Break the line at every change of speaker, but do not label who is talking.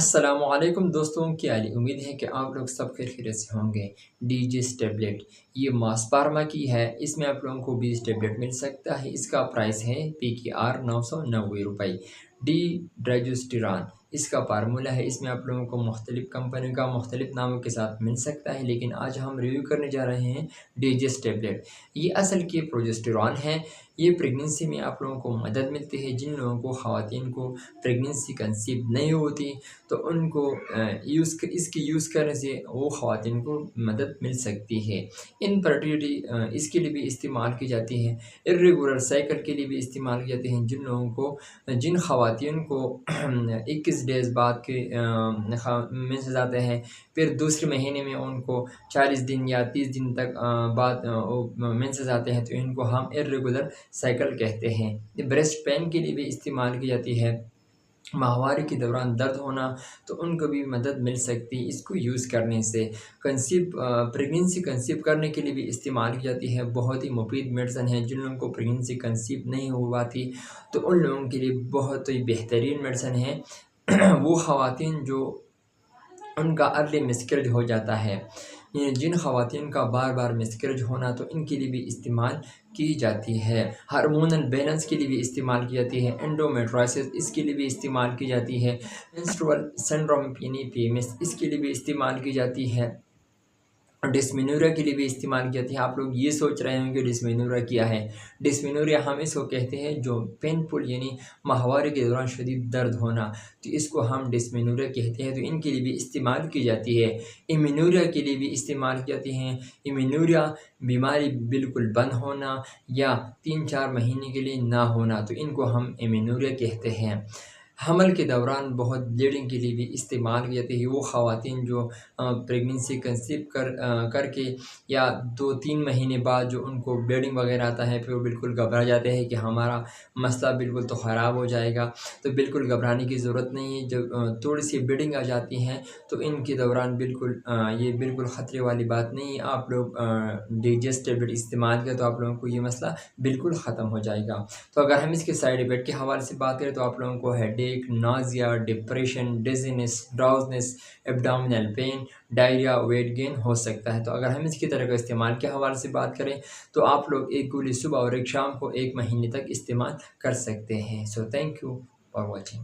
السلام علیکم دوستوں کی علی امید ہے کہ آپ لوگ سب خیریت سے ہوں گے۔ ڈی جیس ٹیبلٹ یہ ماس فارما کی ہے، اس میں آپ لوگوں کو 20 ٹیبلٹ مل سکتا ہے۔ اس کا پرائس ہے PKR 990 روپے۔ ڈی ڈرائجوسٹیران اس کا فارمولہ ہے، اس میں آپ لوگوں کو مختلف کمپنیوں کا مختلف ناموں کے ساتھ مل سکتا ہے، لیکن آج ہم ریویو کرنے جا رہے ہیں ڈی جیس ٹیبلٹ۔ یہ اصل کی پروجسٹیران ہے، یہ پریگننسی میں آپ لوگوں کو مدد ملتی ہے۔ جن لوگوں کو خواتین کو پریگننسی کنسیو نہیں ہوتی تو ان کو اس کی یوز کرنے سے وہ خواتین کو مدد مل سکتی ہے۔ انفرٹیلٹی اس کے لیے بھی استعمال کی جاتی ہے، irregular سائیکل کے لیے بھی استعمال کی جاتی ہیں۔ جن خواتین کو 21 ڈیز بعد کے مینسز آتے ہیں، پھر دوسرے مہینے میں ان کو 40 دن یا 30 دن تک بعد مینسز آتے ہیں، تو ان کو ہم irregular سائیکل کہتے ہیں۔ بریسٹ پین کے لیے بھی استعمال کی جاتی ہے۔ ماہوارے کے دوران درد ہونا تو ان کو بھی مدد مل سکتی ہے اس کو یوز کرنے سے۔ پریگننسی کنسیو کرنے کے لیے بھی استعمال کی جاتی ہے، بہت ہی مفید میڈیسن ہے۔ جن لوگوں کو پریگننسی کنسیو نہیں ہو پاتی تو ان لوگوں کے لیے بہت ہی بہترین میڈیسن ہے۔ وہ خواتین جو ان کا ارلی مسکریج ہو جاتا ہے، جن خواتین کا بار بار مسکریج ہونا تو ان کے لیے بھی استعمال کی جاتی ہے۔ ہارمونل بیلنس کے لیے بھی استعمال کی جاتی ہے۔ انڈومیٹرائسس اس کے لیے بھی استعمال کی جاتی ہے۔ منسٹرول سنڈروم یعنی PMS اس کے لیے بھی استعمال کی جاتی ہے۔ ڈسمینوریا کے لیے بھی استعمال کی جاتی ہے۔ آپ لوگ یہ سوچ رہے ہوں کہ ڈسمینوریا کیا ہے؟ ڈسمینوریا ہم اس کو کہتے ہیں جو پینفل یعنی ماہوارے کے دوران شدید درد ہونا، تو اس کو ہم ڈسمینوریا کہتے ہیں، تو ان کے لیے بھی استعمال کی جاتی ہے۔ ایمینوریا کے لیے بھی استعمال کی جاتی ہیں۔ ایمینوریا بیماری بالکل بند ہونا یا 3-4 مہینے کے لیے نہ ہونا، تو ان کو ہم ایمینوریا کہتے ہیں۔ حمل کے دوران بہت بلیڈنگ کے لیے بھی استعمال کی جاتی ہے۔ وہ خواتین جو پریگننسی کنسیو کر کے یا 2-3 مہینے بعد جو ان کو بلیڈنگ وغیرہ آتا ہے، پھر وہ بالکل گھبرا جاتے ہیں کہ ہمارا مسئلہ بالکل تو خراب ہو جائے گا، تو بالکل گھبرانے کی ضرورت نہیں ہے۔ جب تھوڑی سی بلیڈنگ آ جاتی ہیں تو ان کے دوران یہ بالکل خطرے والی بات نہیں ہے۔ آپ لوگ ڈی جیس ٹیبلٹ استعمال کریں تو آپ لوگوں کو یہ مسئلہ بالکل ختم ہو جائے گا۔ تو اگر ہم اس کے سائیڈ ایفیکٹ کے حوالے سے بات کریں تو آپ لوگوں کو headache, nausea, depression, dizziness, drowsiness, abdominal pain, diarrhoea, weight gain ہو سکتا ہے۔ تو اگر ہم اس کی طرح کا استعمال کے حوالے سے بات کریں تو آپ لوگ ایک گولی صبح اور ایک شام کو 1 مہینے تک استعمال کر سکتے ہیں۔ So thank you for watching.